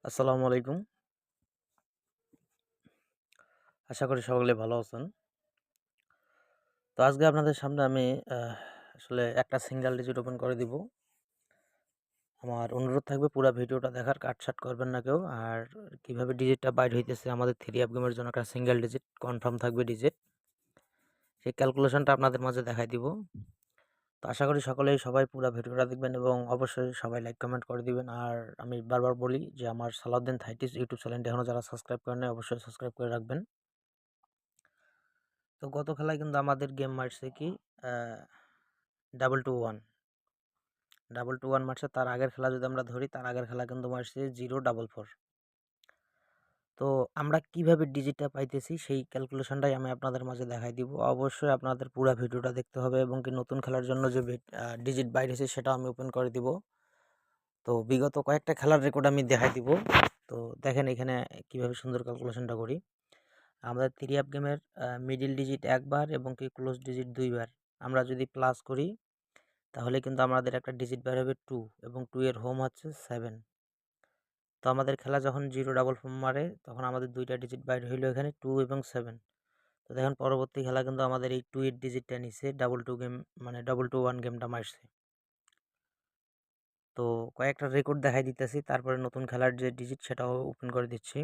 আসসালামু আলাইকুম। আশা করি সকলে ভালো আছেন। তো আজকে আপনাদের সামনে আমি আসলে একটা সিঙ্গেল ডিজিট ওপেন করে দিব। আমার অনুরোধ থাকবে পুরা ভিডিওটা দেখার, কাটছাঁট করবেন না কেউ। আর কিভাবে ডিজিটটা বাইর হইতেছে আমাদের 3 অ্যাপ গেমের জন্য একটা সিঙ্গেল ডিজিট কনফার্ম থাকবে ডিজিট। সেই ক্যালকুলেশনটা আপনাদের মাঝে দেখাই দিব। তো আশা করি সবাই পুরা ভিডিওটা দেখবেন এবং অবশ্যই সবাই লাইক কমেন্ট করে দিবেন। আর আমি বারবার বলি যে আমার সালাউদ্দিন থাইটিস ইউটিউব চ্যানেলটি এখনো যারা সাবস্ক্রাইব করেন নাই অবশ্যই সাবস্ক্রাইব করে রাখবেন। তো গত খেলায় কিন্তু আমাদের গেম মারছে কি double two one double two one মারছে। তার আগের খেলা যদি আমরা ধরি, তার আগের খেলা কিন্তু মারছে 0-4-4। তো আমরা কিভাবে ডিজিটটা পাইতেছি সেই ক্যালকুলেশনটাই আমি আপনাদের মাঝে দেখাই দিব। অবশ্যই আপনাদের পুরো ভিডিওটা দেখতে হবে এবং কি নতুন খেলার জন্য যে ডিজিট বাইর হয়েছে সেটাও আমি ওপেন করে দিব। তো বিগত কয়েকটা খেলার রেকর্ড আমি দেখাই দিব। তো দেখেন এখানে কিভাবে সুন্দর ক্যালকুলেশনটা করি। আমাদের 3 অ্যাপ গেমের মিডিল ডিজিট একবার এবং কি ক্লোজ ডিজিট দুইবার। আমরা যদি প্লাস করি তাহলে কিন্তু আমাদের একটা ডিজিট বের হবে 2 এবং 2 এর হোম হচ্ছে 7। তো আমাদের খেলা যখন 0-4-4 মারে তখন আমাদের দুইটা ডিজিট বাইর হইলো এখানে 2 এবং 7। তো দেখেন পরবর্তী খেলা কিন্তু আমাদের এই 2 এর ডিজিটটা নিছে, ডাবল টু গেম মানে 2-2-1 গেমটা মারছে। তো কয়েকটা রেকর্ড দেখাই দিতেছি, তারপরে নতুন খেলার যে ডিজিট সেটাও ওপেন করে দিচ্ছি।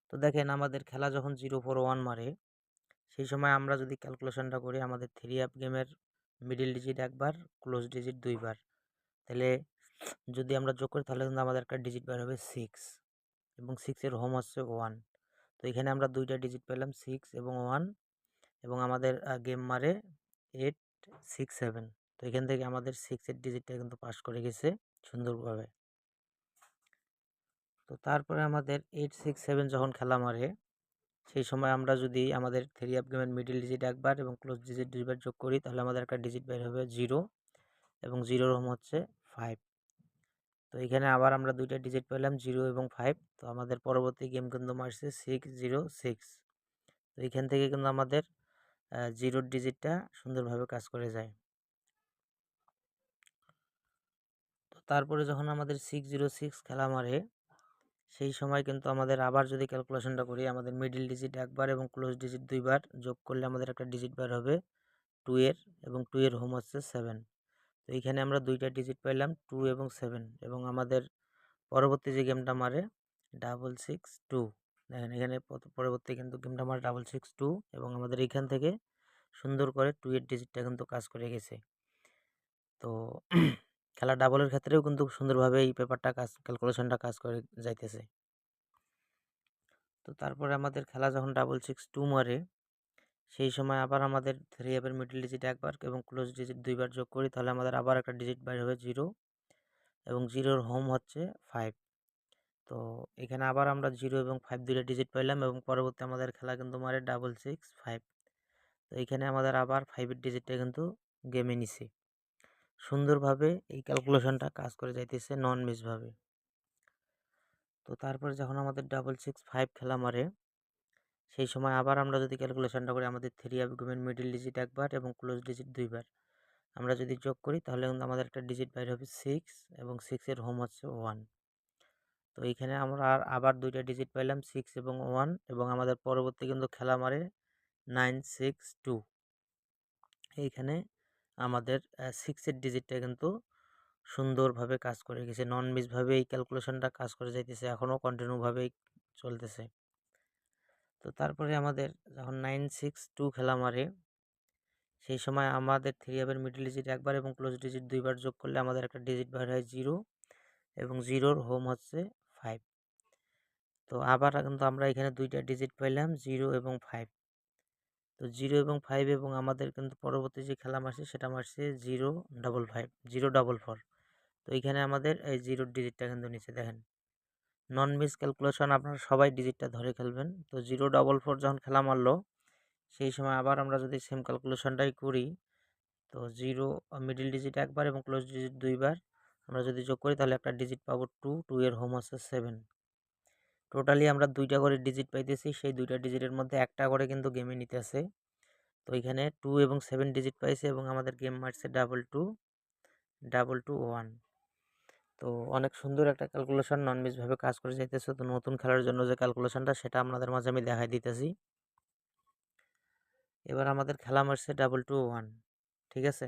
তো দেখেন আমাদের খেলা যখন 0-4-1 মারে সেই সময় আমরা যদি ক্যালকুলেশনটা করি আমাদের 3 অ্যাপ গেমের মিডিল ডিজিট একবার, ক্লোজ ডিজিট দুইবার। তাহলে যদি আমরা যোগ করি তাহলে কিন্তু আমাদের একটা ডিজিট বের হবে 6 এবং 6 এর হোম হচ্ছে 1। তো এখানে আমরা দুইটা ডিজিট পেলাম 6 এবং 1 এবং আমাদের গেম মারে 8, 6, 7। তো এখান থেকে আমাদের 6 এর ডিজিটটা কিন্তু পাস করে গেছে সুন্দরভাবে। তো তারপরে আমাদের 8, 6, 7 যখন খেলা মারে সেই সময় আমরা যদি আমাদের 3 অ্যাপ গেমের মিডল ডিজিট একবার এবং ক্লোজ ডিজিট দুইবার যোগ করি তাহলে আমাদের একটা ডিজিট বের হবে 0 এবং 0 হোম হচ্ছে 5। তো এখানে আবার আমরা দুইটা ডিজিট পেলাম 0 এবং 5। তো আমাদের পরবর্তী গেম কিন্তু মারছে 6-0-6। তো এখান থেকে কিন্তু আমাদের 0 ডিজিটটা সুন্দরভাবে কাজ করে যায়। তো তারপরে যখন আমাদের 6-0-6 খেলা মারে সেই সময় কিন্তু আমাদের আবার যদি ক্যালকুলেশনটা করি আমাদের মিডল ডিজিট একবার এবং ক্লোজ ডিজিট দুইবার যোগ করলে আমাদের একটা ডিজিট বের হবে 2 এর এবং 2 এর হোম হচ্ছে 7। তো এইখানে আমরা দুইটা ডিজিট পাইলাম 2 এবং 7 এবং আমাদের পরবর্তী যে গেমটা মারে 662। দেখেন এখানে পরবর্তী কিন্তু গেমটা মারে 662 এবং আমাদের এইখান থেকে সুন্দর করে 2 এর ডিজিটটা কিন্তু কাজ করে গেছে। তো খেলা ডাবলের ক্ষেত্রেও কিন্তু সুন্দরভাবে এই পেপারটা কাজ ক্যালকুলেশনটা কাজ করে যাইতেছে। তো তারপরে আমাদের খেলা যখন 662 মারে সেই সময় আবার আমাদের 3 অ্যাপের মিডল ডিজিট একবার এবং ক্লোজ ডিজিট দুইবার যোগ করি তাহলে আমাদের আবার একটা ডিজিট বাইর হবে 0 এবং 0 এর হোম হচ্ছে 5। তো এখানে আবার আমরা 0 এবং 5 দুইটা ডিজিট পাইলাম এবং পরবর্তী আমাদের খেলা কিন্তু মারে 665। তো এখানে আমাদের আবার 5 এর ডিজিটটা কিন্তু গেমে নিছে। সুন্দরভাবে এই ক্যালকুলেশনটা কাজ করে যাইতেছে নন মিসভাবে। তো তারপরে যখন আমাদের 665 খেলা মারে সেই সময় আবার আমরা যদি ক্যালকুলেশনটা করি আমাদের 3 অ্যাপ গেমের মিডল ডিজিট একবার এবং ক্লোজ ডিজিট দুইবার। আমরা যদি যোগ করি তাহলে কিন্তু আমাদের একটা ডিজিট বাইর হবে 6 এবং 6 এর হোম হচ্ছে 1। তো এইখানে আমরা আবার দুইটা ডিজিট পাইলাম 6 এবং 1 এবং আমাদের পরবর্তী কিন্তু খেলা মারে 962। এইখানে আমাদের 6 এর ডিজিটটা কিন্তু সুন্দরভাবে কাজ করে গেছে, নন মিসভাবে এই ক্যালকুলেশনটা কাজ করে যাইতেছে, এখনও কন্টিনিউভাবেই চলতেছে। তো তারপরে আমাদের যখন 962 খেলা মারে সেই সময় আমাদের 3 অ্যাপের মিডল ডিজিট একবার এবং ক্লোজ ডিজিট দুইবার যোগ করলে আমাদের একটা ডিজিট বের হয় 0 এবং 0 এর হোম হচ্ছে 5। তো আবার কিন্তু আমরা এখানে দুইটা ডিজিট পাইলাম 0 এবং 5। তো 0 এবং 5 এবং আমাদের কিন্তু পরবর্তী যে খেলা মারছে সেটা মারছে 0-5 0-4-4। তো এইখানে আমাদের এই 0 ডিজিটটা কিন্তু নিচে দেখেন নন মিস ক্যালকুলেশন, আপনারা সবাই ডিজিটটা ধরে খেলবেন। তো 0-4-4 যখন খেলা মারলো সেই সময় আবার আমরা যদি সেম ক্যালকুলেশনটাই করি তো 0 মিডল ডিজিট একবার এবং ক্লোজ ডিজিট দুইবার আমরা যদি যোগ করি তাহলে একটা ডিজিট পাবো 2 2 এর হোম হচ্ছে 7। টোটালি আমরা দুইটা করে ডিজিট পাইতেছি, সেই দুইটা ডিজিটের মধ্যে একটা করে কিন্তু গেমে নিতেছে। তো এখানে 2 এবং 7 ডিজিট পাইছে এবং আমাদের গেম মারছে 2-2-1। তো অনেক সুন্দর একটা ক্যালকুলেশন নন মিসভাবে কাজ করে যাইতেছে। তো নতুন খেলার জন্য যে ক্যালকুলেশনটা সেটা আপনাদের মাঝে আমি দেখাই দিতেছি। এবার আমাদের খেলা মারছে 2-2-1, ঠিক আছে।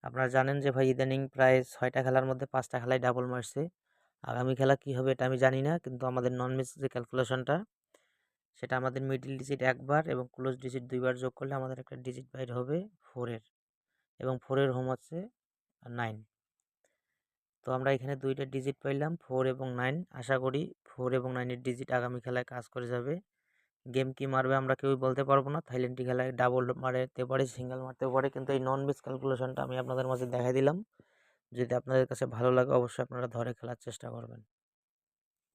আপনারা জানেন যে ভাই ইদানিং প্রায় 6টা খেলার মধ্যে 5টা খেলায় ডাবল মারছে। আগামী খেলা কি হবে এটা আমি জানি না, কিন্তু আমাদের নন মিস যে ক্যালকুলেশনটা সেটা আমাদের মিডল ডিজিট একবার এবং ক্লোজ ডিজিট 2বার যোগ করলে আমাদের একটা ডিজিট বাইর হবে 4-এর, এবং 4-এর হোম হচ্ছে 9। তো আমরা এখানে 2টা ডিজিট পাইলাম 4 এবং 9। আশা করি 4 এবং 9-এর ডিজিট আগামী খেলায় কাজ করে যাবে। গেম কি মারবে আমরা কেউই বলতে পারবো না। থাইল্যান্ডি খেলায় ডাবল মারতে পারে, সিঙ্গেল মারতেও পারে, কিন্তু এই নন মিস ক্যালকুলেশনটা আমি আপনাদের মাঝে দেখাই দিলাম। যদি আপনাদের কাছে ভালো লাগে অবশ্যই আপনারা ধরে খেলার চেষ্টা করবেন।